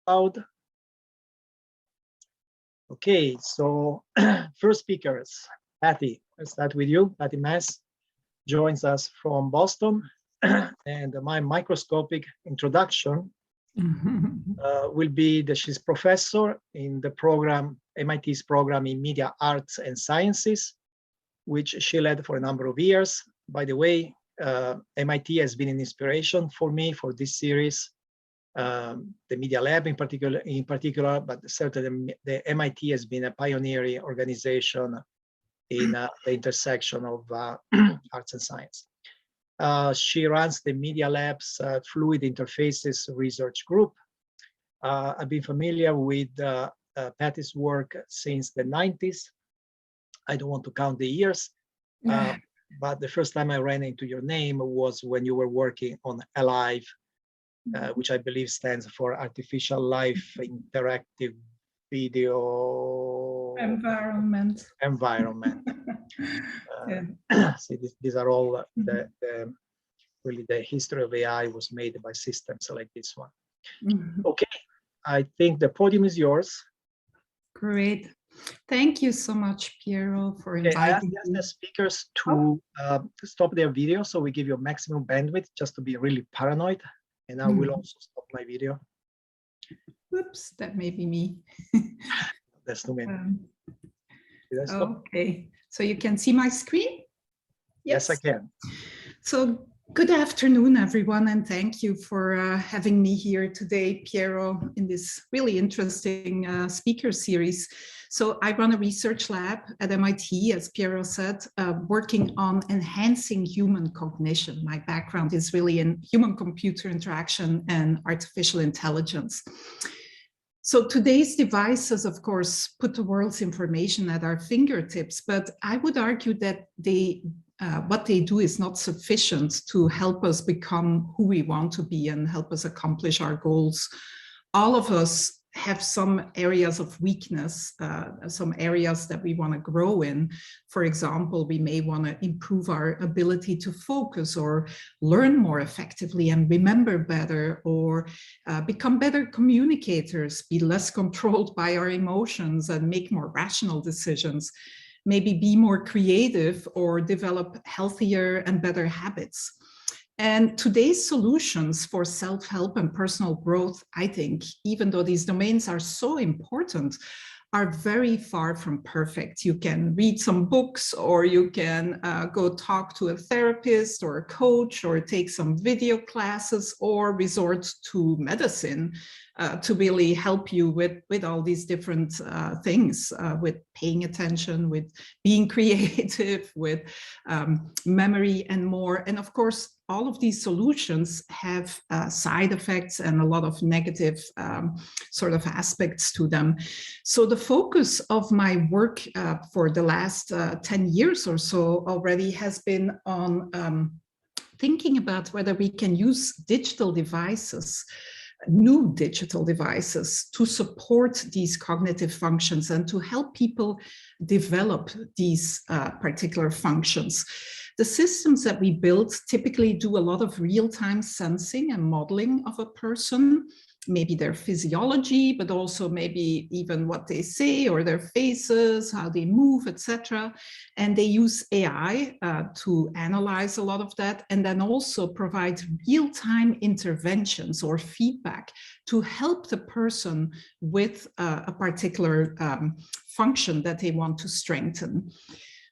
loud. Okay, so first speakers, Pattie. Let's start with you. Pattie Maes joins us from Boston, and my microscopic introduction will be that she's professor in the program, MIT's program in Media Arts and Sciences, which she led for a number of years. By the way, MIT has been an inspiration for me for this series, the Media Lab in particular, but certainly the MIT has been a pioneering organization in the intersection of arts and science. She runs the Media Lab's Fluid Interfaces Research Group. I've been familiar with Pattie's work since the 90s. I don't want to count the years, but the first time I ran into your name was when you were working on L.A.S.E.R, which I believe stands for Artificial Life Interactive Video Environment. See, these are all really the history of AI was made by systems like this one. Okay, I think the podium is yours. Great. Thank you so much, Piero, for inviting me. I asked the speakers to stop their video so we give you a maximum bandwidth, just to be really paranoid. And I will also stop my video. Oops, that may be me. That's too many. Okay, so you can see my screen? Yes, I can. So good afternoon, everyone, and thank you for having me here today, Piero, in this really interesting speaker series. So I run a research lab at MIT, as Piero said, working on enhancing human cognition. My background is really in human-computer interaction and artificial intelligence. So today's devices, of course, put the world's information at our fingertips, but I would argue that what they do is not sufficient to help us become who we want to be and help us accomplish our goals. All of us have some areas of weakness, some areas that we want to grow in. For example, we may want to improve our ability to focus or learn more effectively and remember better, or become better communicators, be less controlled by our emotions and make more rational decisions, maybe be more creative or develop healthier and better habits. And today's solutions for self-help and personal growth, I think, even though these domains are so important, are very far from perfect. You can read some books, or you can go talk to a therapist or a coach, or take some video classes, or resort to medicine to really help you with all these different things, with paying attention, with being creative, with memory and more. And of course, all of these solutions have side effects and a lot of negative sort of aspects to them. So the focus of my work for the last 10 years or so already has been on thinking about whether we can use digital devices, new digital devices, to support these cognitive functions and to help people develop these particular functions. The systems that we build typically do a lot of real-time sensing and modeling of a person, maybe their physiology, but also maybe even what they say or their faces, how they move, etc. And they use AI to analyze a lot of that, and then also provide real-time interventions or feedback to help the person with a particular function that they want to strengthen.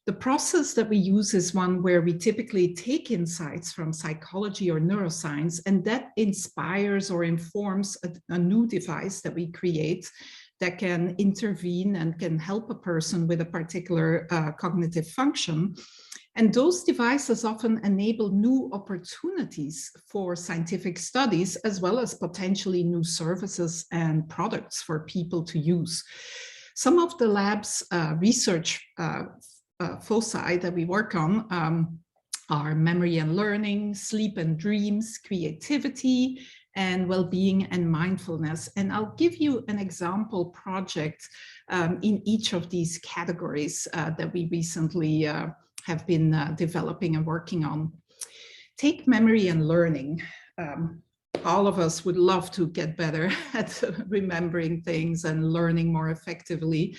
The process that we use is one where we typically take insights from psychology or neuroscience, and that inspires or informs a new device that we create that can intervene and can help a person with a particular cognitive function. And those devices often enable new opportunities for scientific studies, as well as potentially new services and products for people to use. Some of the lab's research foci that we work on are memory and learning, sleep and dreams, creativity, and well-being and mindfulness. And I'll give you an example project in each of these categories that we recently have been developing and working on. Take memory and learning. all of us would love to get better at remembering things and learning more effectively.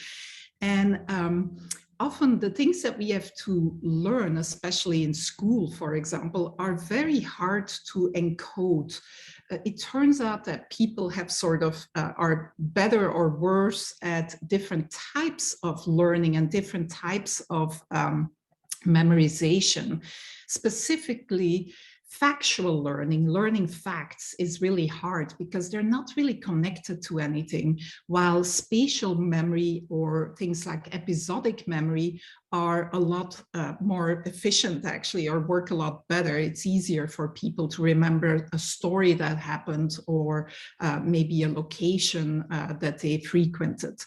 And often the things that we have to learn, especially in school, for example, are very hard to encode. It turns out that people have sort of are better or worse at different types of learning and different types of memorization. Specifically, factual learning facts is really hard because they're not really connected to anything, while spatial memory or things like episodic memory are a lot more efficient actually, or work a lot better. It's easier for people to remember a story that happened or maybe a location that they frequented.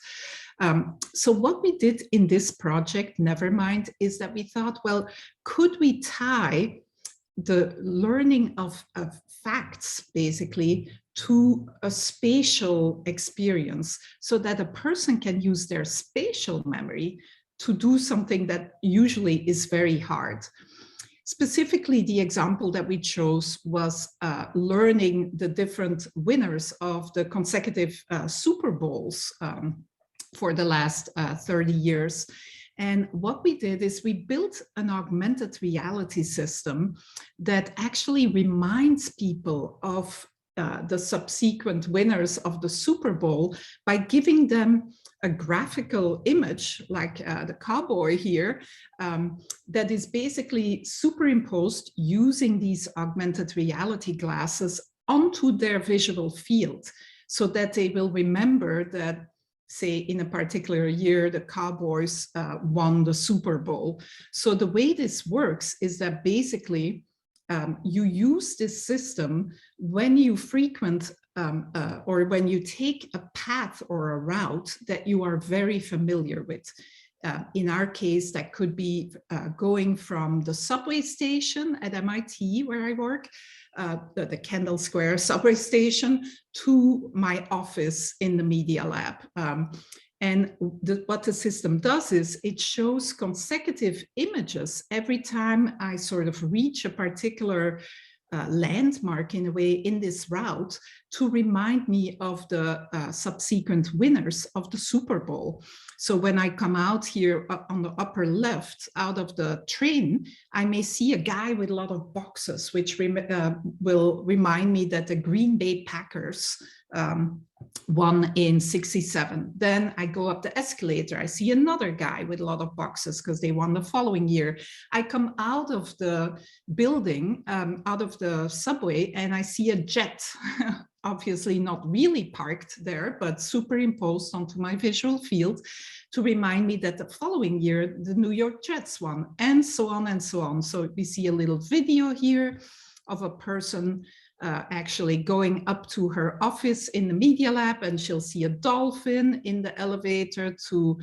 So what we did in this project, Nevermind, is that we thought, well, could we tie the learning of facts basically to a spatial experience so that a person can use their spatial memory to do something that usually is very hard. Specifically, the example that we chose was learning the different winners of the consecutive Super Bowls for the last 30 years. And what we did is we built an augmented reality system that actually reminds people of the subsequent winners of the Super Bowl by giving them a graphical image like the cowboy here that is basically superimposed using these augmented reality glasses onto their visual field so that they will remember that, say, in a particular year, the Cowboys won the Super Bowl. So the way this works is that basically you use this system when you frequent or when you take a path or a route that you are very familiar with. In our case, that could be going from the subway station at MIT, where I work, the Kendall Square subway station, to my office in the Media Lab. And what the system does is it shows consecutive images every time I sort of reach a particular landmark in a way in this route to remind me of the subsequent winners of the Super Bowl. So when I come out here on the upper left out of the train, I may see a guy with a lot of boxes, which will remind me that the Green Bay Packers won in '67. Then I go up the escalator, I see another guy with a lot of boxes because they won the following year. I come out of the building, out of the subway, and I see a jet, obviously not really parked there, but superimposed onto my visual field to remind me that the following year, the New York Jets won, and so on and so on. So we see a little video here of a person actually going up to her office in the Media Lab, and she'll see a dolphin in the elevator to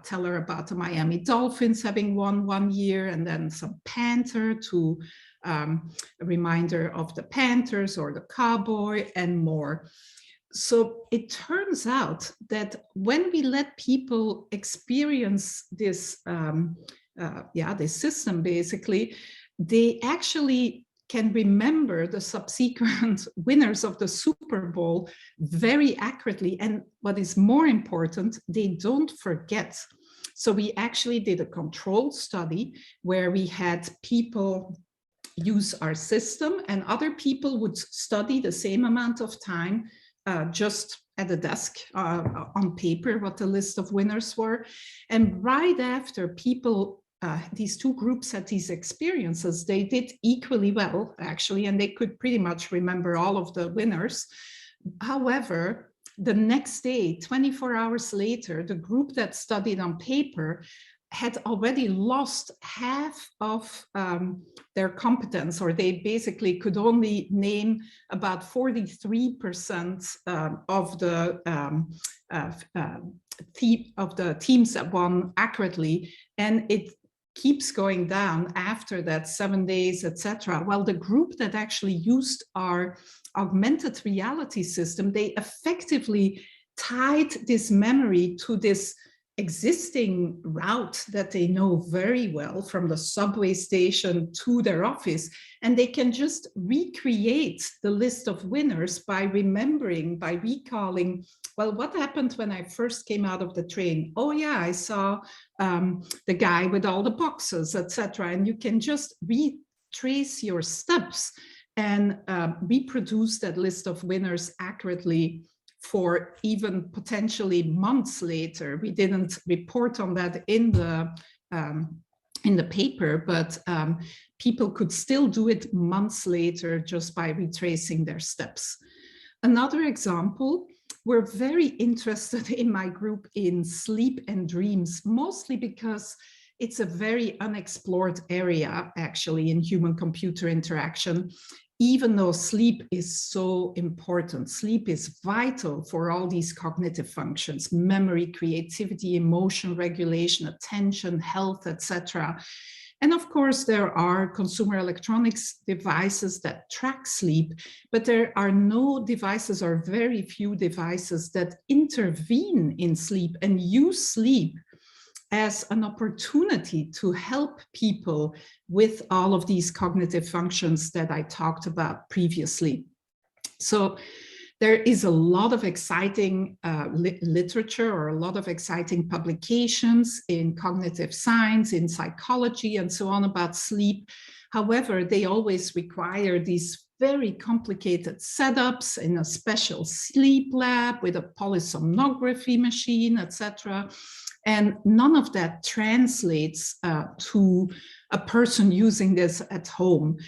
tell her about the Miami Dolphins having won one year, and then some panther to a reminder of the Panthers or the cowboy and more. So it turns out that when we let people experience this, this system, basically, they actually can remember the subsequent winners of the Super Bowl very accurately. And what is more important, they don't forget. So we actually did a controlled study where we had people use our system and other people would study the same amount of time just at the desk on paper, what the list of winners were. And right after people these two groups had these experiences, they did equally well, actually, and they could pretty much remember all of the winners. However, the next day, 24 hours later, the group that studied on paper had already lost half of their competence, or they basically could only name about 43% of the teams that won accurately, and it keeps going down after that, 7 days, etc. Well, the group that actually used our augmented reality system, they effectively tied this memory to this existing route that they know very well from the subway station to their office, and they can just recreate the list of winners by remembering, by recalling, well, what happened when I first came out of the train? Oh yeah, I saw the guy with all the boxes, etc. And you can just retrace your steps and reproduce that list of winners accurately for even potentially months later. We didn't report on that in the paper, but people could still do it months later just by retracing their steps. Another example, we're very interested in my group in sleep and dreams, mostly because it's a very unexplored area actually in human-computer interaction. Even though sleep is so important, sleep is vital for all these cognitive functions, memory, creativity, emotion regulation, attention, health, etc. And of course, there are consumer electronics devices that track sleep, but there are no devices or very few devices that intervene in sleep and use sleep as an opportunity to help people with all of these cognitive functions that I talked about previously. So there is a lot of exciting literature or a lot of exciting publications in cognitive science, in psychology, and so on about sleep. However, they always require these very complicated setups in a special sleep lab with a polysomnography machine, etc. And none of that translates to a person using this at home.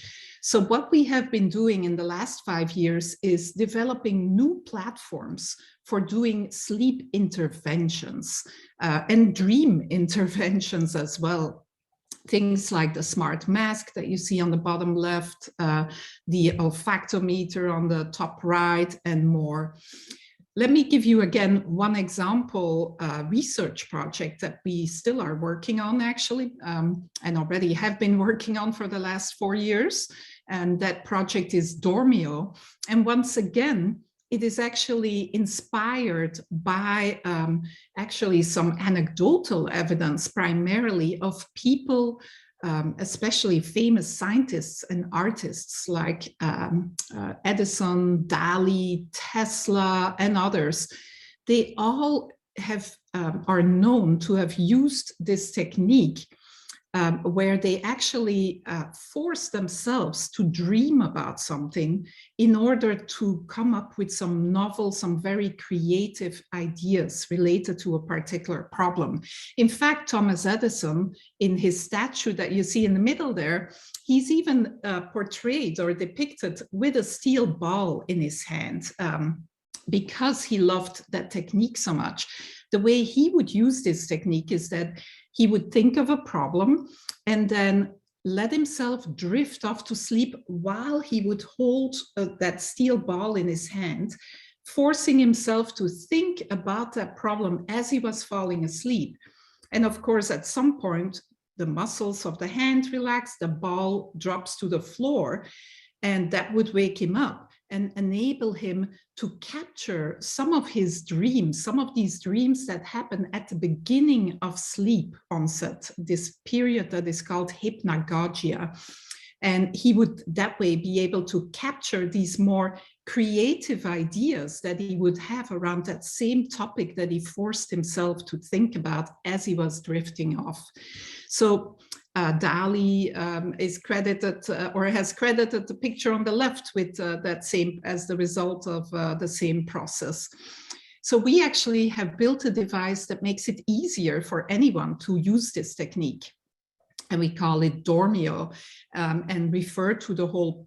So what we have been doing in the last 5 years is developing new platforms for doing sleep interventions and dream interventions as well. Things like the smart mask that you see on the bottom left, the olfactometer on the top right, and more. Let me give you again one example research project that we still are working on actually, and already have been working on for the last 4 years. And that project is Dormio. And once again, it is actually inspired by actually some anecdotal evidence primarily of people, especially famous scientists and artists like Edison, Dali, Tesla, and others. They all have are known to have used this technique where they actually force themselves to dream about something in order to come up with some novel, some very creative ideas related to a particular problem. In fact, Thomas Edison, in his statue that you see in the middle there, he's even portrayed or depicted with a steel ball in his hand because he loved that technique so much. The way he would use this technique is that he would think of a problem and then let himself drift off to sleep while he would hold that steel ball in his hand, forcing himself to think about that problem as he was falling asleep. And of course, at some point, the muscles of the hand relax, the ball drops to the floor, and that would wake him up and enable him to capture some of his dreams, some of these dreams that happen at the beginning of sleep onset, this period that is called hypnagogia. And he would that way be able to capture these more creative ideas that he would have around that same topic that he forced himself to think about as he was drifting off. So Dali is credited or has credited the picture on the left with that same as the result of the same process. So we actually have built a device that makes it easier for anyone to use this technique. And we call it Dormio and refer to the whole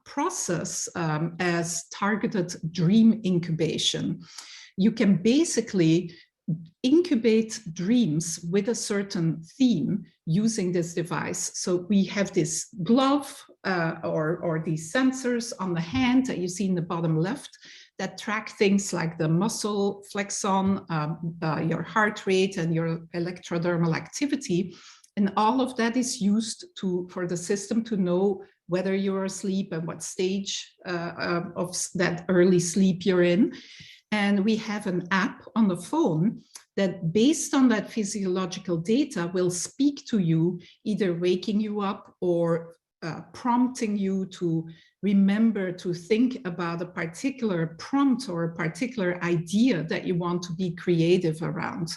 process as targeted dream incubation. You can basically incubate dreams with a certain theme using this device. So we have this glove or these sensors on the hand that you see in the bottom left that track things like the muscle flexon, your heart rate, and your electrodermal activity. And all of that is used for the system to know whether you're asleep and what stage of that early sleep you're in. And we have an app on the phone that based on that physiological data will speak to you, either waking you up or prompting you to remember to think about a particular prompt or a particular idea that you want to be creative around.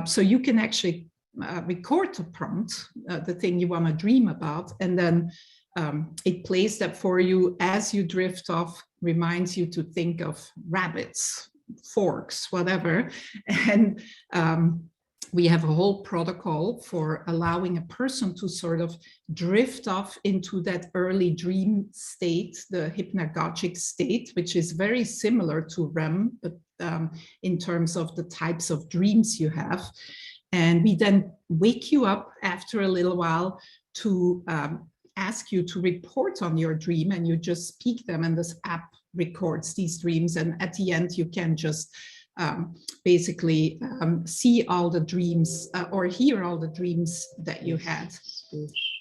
So you can actually record the prompt, the thing you want to dream about, and then it plays that for you as you drift off, reminds you to think of rabbits, forks, whatever. And we have a whole protocol for allowing a person to sort of drift off into that early dream state, the hypnagogic state, which is very similar to REM, but in terms of the types of dreams you have. And we then wake you up after a little while to ask you to report on your dream, and you just speak them, and this app records these dreams. And at the end, you can just basically see all the dreams or hear all the dreams that you had.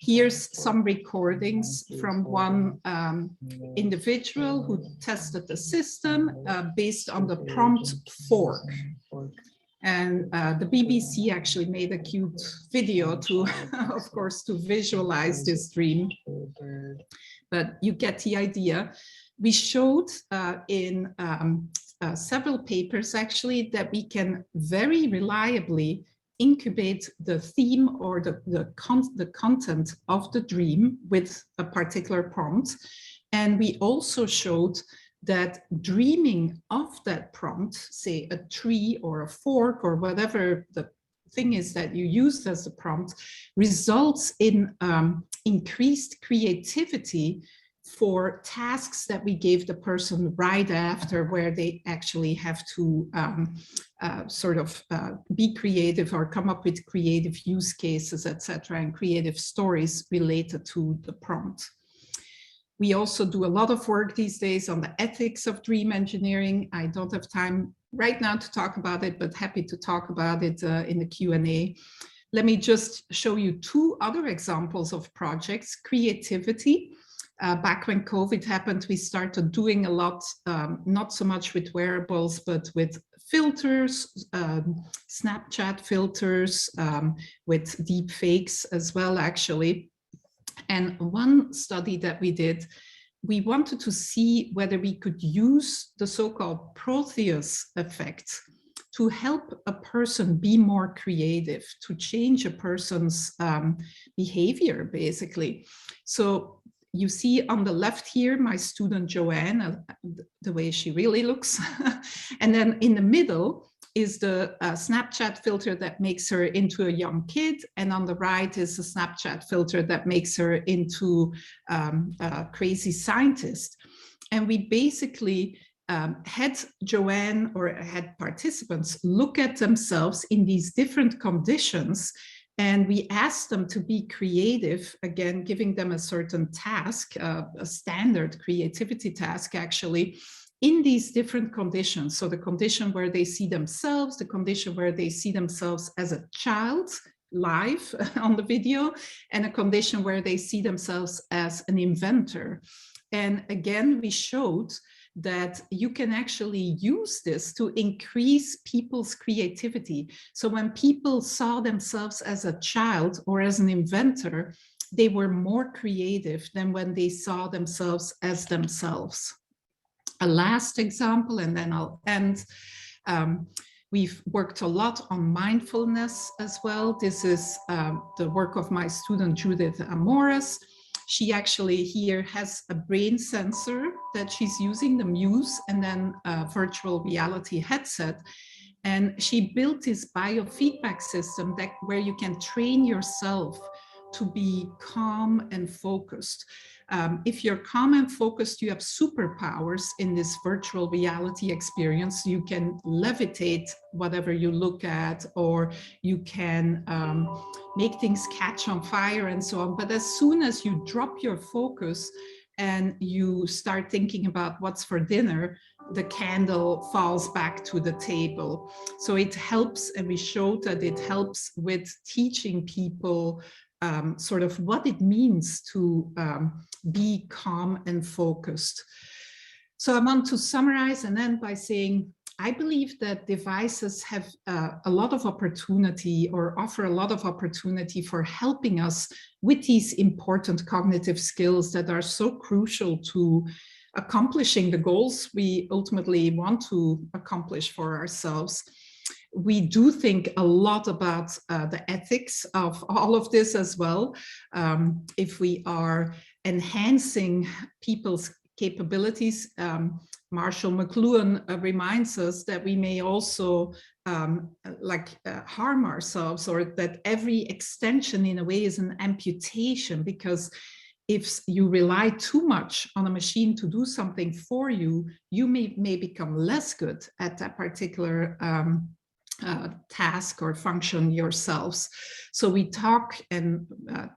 Here's some recordings from one individual who tested the system based on the prompt fork. And the BBC actually made a cute video to, of course, to visualize this dream. But you get the idea. We showed in several papers actually that we can very reliably incubate the theme or the content of the dream with a particular prompt. And we also showed that dreaming of that prompt, say a tree or a fork or whatever the thing is that you used as a prompt, results in increased creativity for tasks that we gave the person right after, where they actually have to be creative or come up with creative use cases, etc., and creative stories related to the prompt. We also do a lot of work these days on the ethics of dream engineering. I don't have time right now to talk about it, but happy to talk about it in the Q&A. Let me just show you two other examples of projects. Creativity. Back when COVID happened, we started doing a lot, not so much with wearables, but with filters, Snapchat filters, with deep fakes as well, actually. And one study that we did, we wanted to see whether we could use the so-called Proteus effect to help a person be more creative, to change a person's behavior, basically. So you see on the left here, my student Joanne, the way she really looks. And then in the middle is the Snapchat filter that makes her into a young kid. And on the right is the Snapchat filter that makes her into a crazy scientist. And we basically had Joanne, or had participants, look at themselves in these different conditions. And we asked them to be creative, again, giving them a certain task, a standard creativity task, actually, in these different conditions. So the condition where they see themselves, the condition where they see themselves as a child live on the video, and a condition where they see themselves as an inventor. And again, we showed that you can actually use this to increase people's creativity. So when people saw themselves as a child or as an inventor, they were more creative than when they saw themselves as themselves. A last example, and then I'll end. We've worked a lot on mindfulness as well. This is the work of my student, Judith Amores. She actually here has a brain sensor that she's using, the Muse, and then a virtual reality headset. And she built this biofeedback system that where you can train yourself to be calm and focused. If you're calm and focused, you have superpowers in this virtual reality experience. You can levitate whatever you look at, or you can make things catch on fire and so on. But as soon as you drop your focus and you start thinking about what's for dinner, the candle falls back to the table. So it helps, and we showed that it helps with teaching people sort of what it means to be calm and focused. So I want to summarize and end by saying, I believe that devices have a lot of opportunity, or offer a lot of opportunity for helping us with these important cognitive skills that are so crucial to accomplishing the goals we ultimately want to accomplish for ourselves. We do think a lot about the ethics of all of this as well. If we are enhancing people's capabilities, Marshall McLuhan reminds us that we may also harm ourselves, or that every extension in a way is an amputation, because if you rely too much on a machine to do something for you, you may become less good at that particular task or function yourselves. So we talk and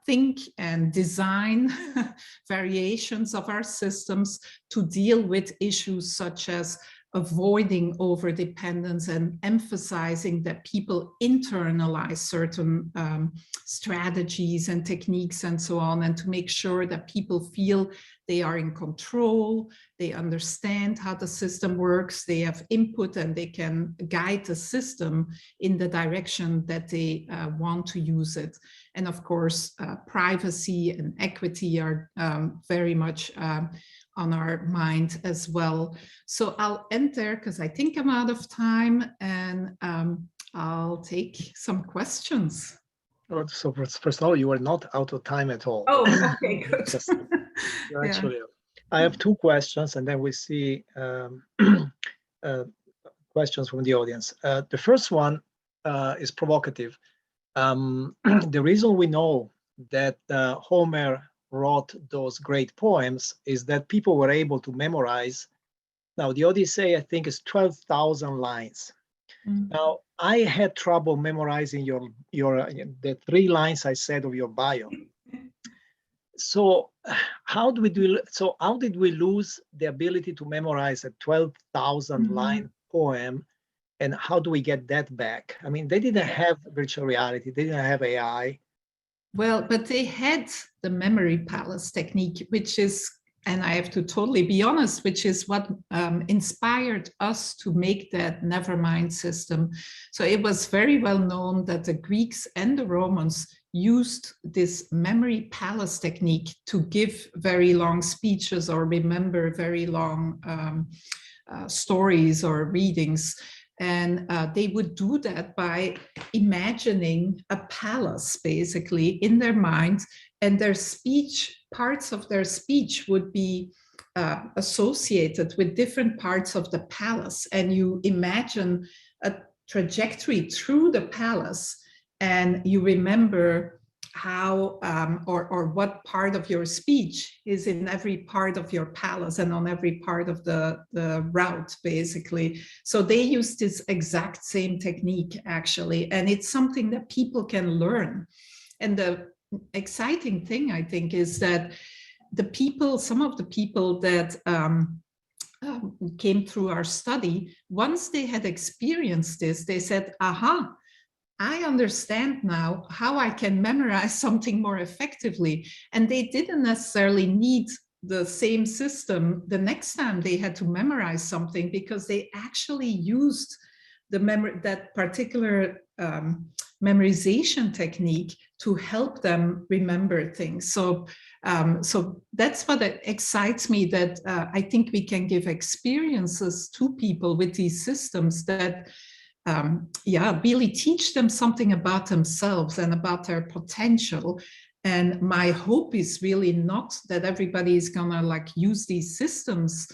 think and design variations of our systems to deal with issues such as avoiding overdependence and emphasizing that people internalize certain strategies and techniques and so on, and to make sure that people feel they are in control, they understand how the system works, they have input, and they can guide the system in the direction that they want to use it. And of course, privacy and equity are very much on our mind as well. So I'll end there because I think I'm out of time, and I'll take some questions. So first of all, you are not out of time at all. Oh, okay, good. Yes, actually, I have two questions, and then we see questions from the audience. The first one is provocative. The reason we know that Homer wrote those great poems is that people were able to memorize. Now, the Odyssey, I think, is 12,000 lines. Mm-hmm. Now, I had trouble memorizing the 3 lines I said of your bio. So how did we lose the ability to memorize a 12,000 line poem, and how do we get that back? I mean, they didn't have virtual reality, they didn't have AI. Well, but they had the memory palace technique, which is, and I have to totally be honest, which is what inspired us to make that Nevermind system. So it was very well known that the Greeks and the Romans used this memory palace technique to give very long speeches or remember very long stories or readings. And they would do that by imagining a palace, basically, in their mind, and their speech, parts of their speech would be associated with different parts of the palace. And you imagine a trajectory through the palace, and you remember how or what part of your speech is in every part of your palace and on every part of the route, basically. So they use this exact same technique, actually, and it's something that people can learn. And the exciting thing, I think, is that some of the people that came through our study, once they had experienced this, they said, aha, I understand now how I can memorize something more effectively. And they didn't necessarily need the same system the next time they had to memorize something, because they actually used that particular memorization technique to help them remember things. So that's what excites me, that I think we can give experiences to people with these systems that really teach them something about themselves and about their potential. And my hope is really not that everybody is gonna use these systems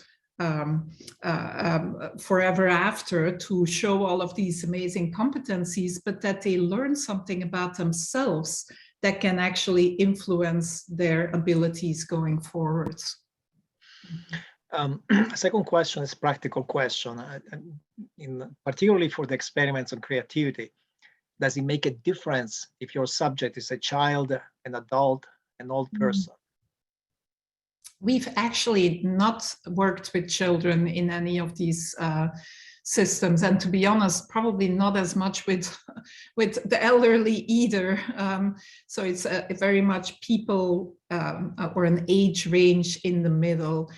forever after to show all of these amazing competencies, but that they learn something about themselves that can actually influence their abilities going forward. Second question is practical question. Particularly for the experiments on creativity, does it make a difference if your subject is a child, an adult, an old person? We've actually not worked with children in any of these systems, and to be honest, probably not as much with the elderly either. So it's very much people or an age range in the middle.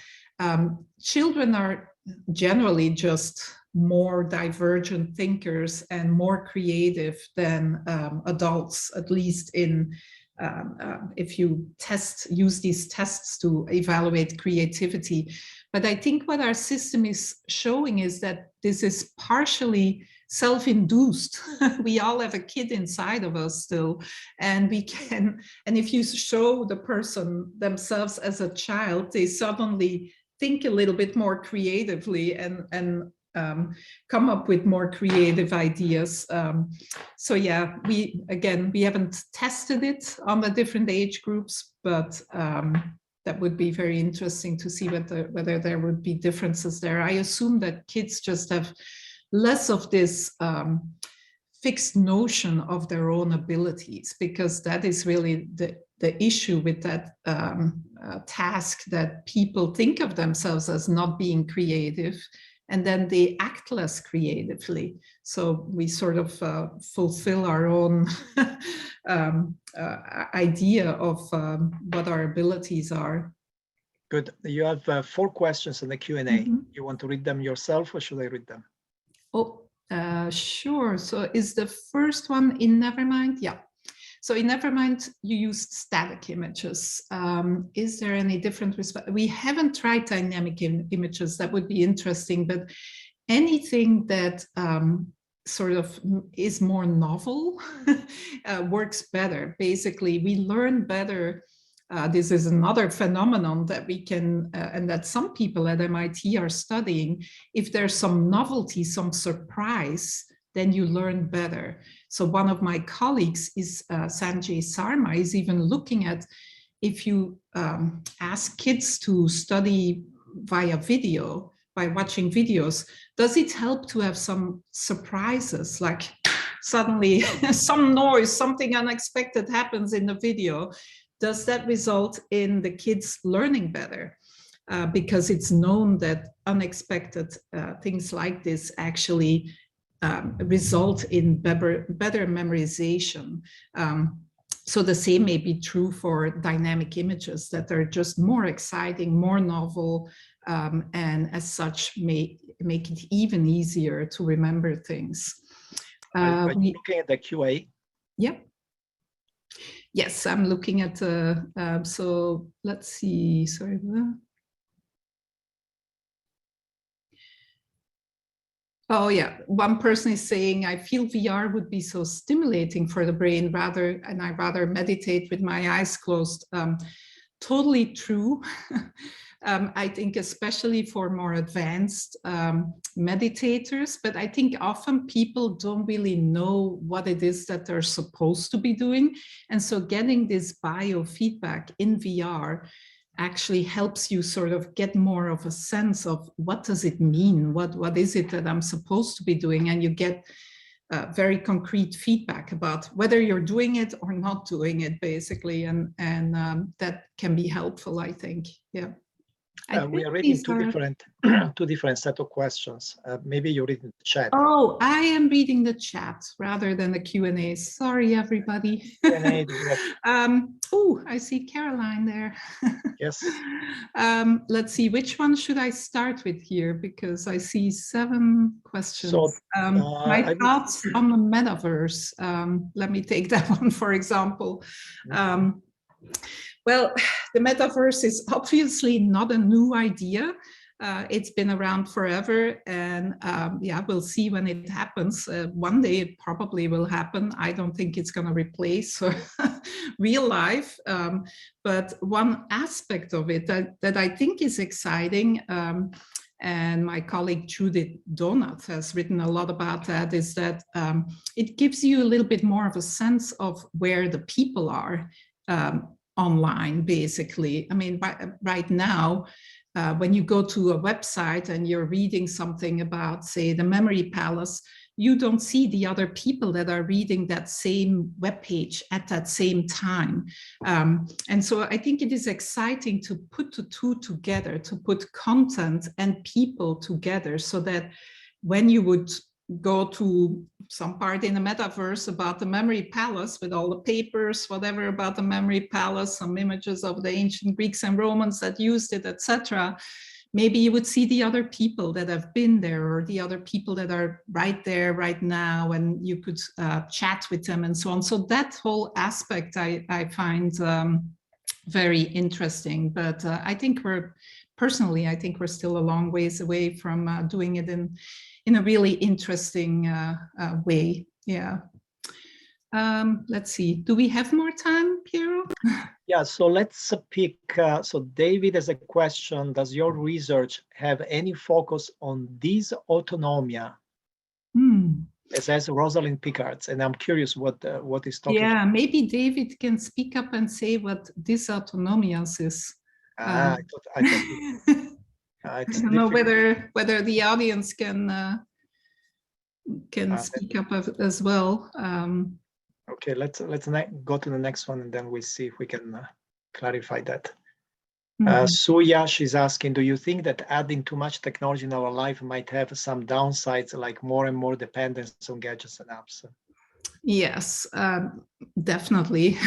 Children are generally just more divergent thinkers and more creative than adults, at least in if you use these tests to evaluate creativity. But I think what our system is showing is that this is partially self-induced. We all have a kid inside of us still, and if you show the person themselves as a child, they suddenly think a little bit more creatively and come up with more creative ideas. So yeah, we haven't tested it on the different age groups, but that would be very interesting to see whether there would be differences there. I assume that kids just have less of this fixed notion of their own abilities, because that is really the issue with that task, that people think of themselves as not being creative, and then they act less creatively. So we sort of fulfill our own idea of what our abilities are. Good. You have 4 questions in the Q&A. Mm-hmm. You want to read them yourself, or should I read them? Oh, sure. So is the first one in Nevermind? Yeah. So in Nevermind, you used static images. Is there any different response? We haven't tried dynamic images. That would be interesting, but anything that sort of is more novel works better. Basically, we learn better. This is another phenomenon that we can, and that some people at MIT are studying. If there's some novelty, some surprise, then you learn better. So one of my colleagues is Sanjay Sarma, is even looking at, if you ask kids to study via video, by watching videos, does it help to have some surprises, like suddenly some noise, something unexpected happens in the video? Does that result in the kids learning better? Because it's known that unexpected things like this actually result in better memorization. So the same may be true for dynamic images, that they're just more exciting, more novel, and as such may make it even easier to remember things. Are you looking at the QA? Yep. Yes, I'm looking at the, so let's see, sorry. Oh yeah, one person is saying, I feel VR would be so stimulating for the brain and I rather meditate with my eyes closed. Totally true. I think especially for more advanced meditators, but I think often people don't really know what it is that they're supposed to be doing. And so getting this biofeedback in VR actually helps you sort of get more of a sense of what does it mean? What is it that I'm supposed to be doing? And you get very concrete feedback about whether you're doing it or not doing it, basically. And that can be helpful, I think. Yeah. We are reading two different set of questions. Maybe you read in the chat. Oh, I am reading the chat rather than the Q&A. Sorry, everybody. Oh, I see Caroline there. Yes. Let's see, which one should I start with here? Because I see 7 questions. So, my thoughts on the metaverse. Let me take that one, for example. Well, the metaverse is obviously not a new idea. It's been around forever, and yeah, we'll see when it happens. One day it probably will happen. I don't think it's going to replace real life, but one aspect of it that I think is exciting, and my colleague Judith Donath has written a lot about that, is that it gives you a little bit more of a sense of where the people are online, basically. I mean, right now, when you go to a website and you're reading something about, say, the Memory Palace, you don't see the other people that are reading that same webpage at that same time. And so I think it is exciting to put the two together, to put content and people together, so that when you would go to some part in the metaverse about the Memory Palace with all the papers, whatever about the Memory Palace, some images of the ancient Greeks and Romans that used it, etc., maybe you would see the other people that have been there, or the other people that are right there right now, and you could chat with them and so on. So that whole aspect I find very interesting. But I think personally, I think we're still a long ways away from doing it in a really interesting way. Yeah. Let's see. Do we have more time, Piero? Yeah, so let's pick. So David has a question. Does your research have any focus on this autonomia? It says Rosalind Pickard's, and I'm curious what is talking about. Yeah, maybe David can speak up and say what dysautonomia is. I thought I don't know whether the audience can speak up as well. Okay, let's go to the next one, and then we see if we can clarify that. Suya, she's asking, do you think that adding too much technology in our life might have some downsides, like more and more dependence on gadgets and apps? Yes, definitely.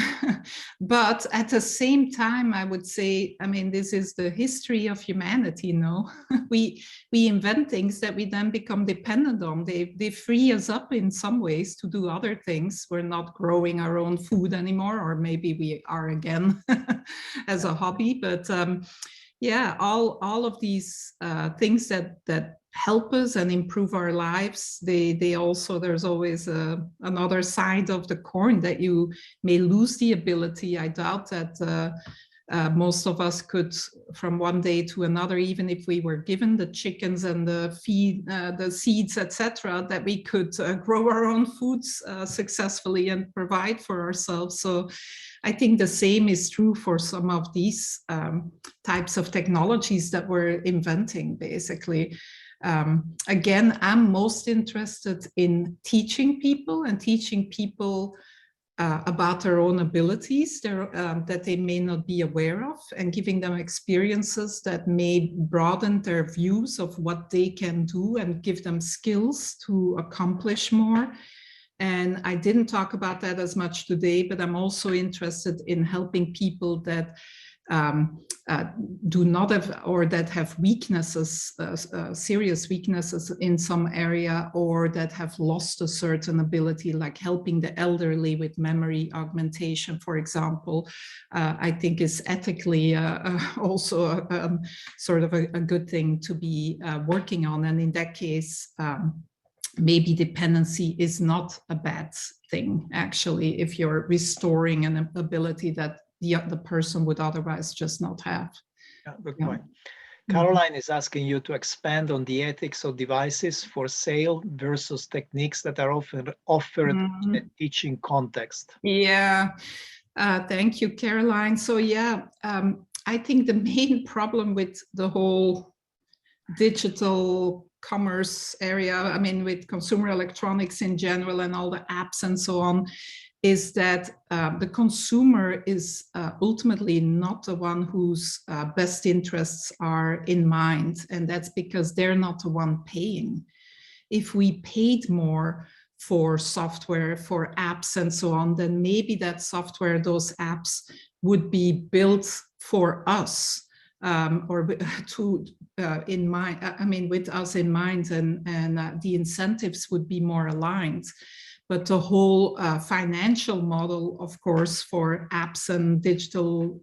But at the same time, I would say, I mean, this is the history of humanity, no? we invent things that we then become dependent on. They free us up in some ways to do other things. We're not growing our own food anymore, or maybe we are again as a hobby. But yeah, all of these things that help us and improve our lives, they also, there's always another side of the coin that you may lose the ability. I doubt that most of us could, from one day to another, even if we were given the chickens and the seeds, etc., that we could grow our own foods successfully and provide for ourselves. So I think the same is true for some of these types of technologies that we're inventing, basically. Again, I'm most interested in teaching people about their own abilities that they may not be aware of, and giving them experiences that may broaden their views of what they can do and give them skills to accomplish more. And I didn't talk about that as much today, but I'm also interested in helping people that do not have, or that have weaknesses, serious weaknesses in some area, or that have lost a certain ability, like helping the elderly with memory augmentation, for example. I think is ethically also sort of a good thing to be working on. And in that case, maybe dependency is not a bad thing, actually, if you're restoring an ability that the person would otherwise just not have. Yeah, good point. Caroline is asking you to expand on the ethics of devices for sale versus techniques that are often offered in a teaching context. Yeah, thank you, Caroline. So yeah, I think the main problem with the whole digital commerce area, I mean, with consumer electronics in general and all the apps and so on, is that the consumer is ultimately not the one whose best interests are in mind. And that's because they're not the one paying. If we paid more for software, for apps and so on, then maybe that software, those apps would be built for us. Or to in mind, I mean, with us in mind, and the incentives would be more aligned. But the whole financial model, of course, for apps and digital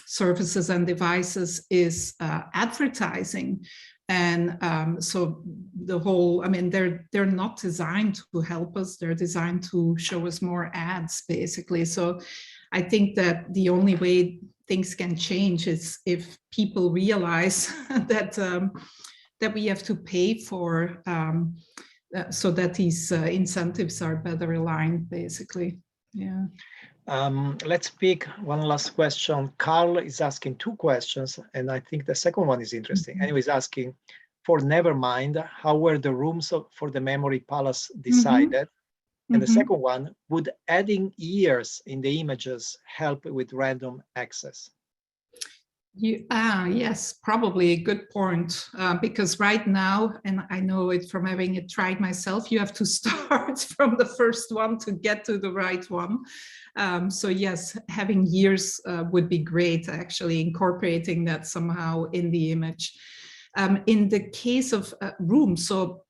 services and devices is advertising. And so the whole, I mean, they're not designed to help us. They're designed to show us more ads, basically. So I think that the only way things can change is if people realize that that we have to pay for so that these incentives are better aligned, basically. Yeah. Let's pick one last question. Carl is asking two questions, and I think the second one is interesting. And he was asking, for Nevermind, how were the rooms for the Memory Palace decided? And the second one, would adding ears in the images help with random access? Yes, probably a good point, because right now, and I know it from having it tried myself, you have to start from the first one to get to the right one. So yes, having years would be great, actually incorporating that somehow in the image. In the case of rooms, so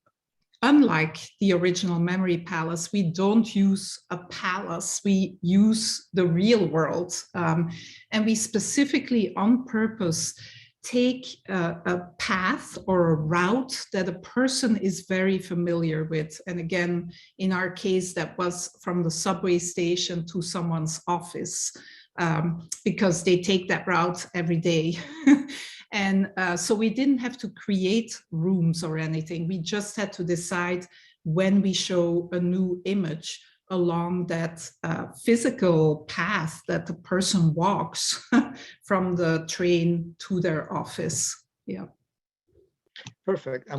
unlike the original memory palace, we don't use a palace, we use the real world. And we specifically on purpose take a path or a route that a person is very familiar with. And again, in our case, that was from the subway station to someone's office, because they take that route every day. And so we didn't have to create rooms or anything. We just had to decide when we show a new image along that physical path that the person walks from the train to their office. Yeah. Perfect. I'm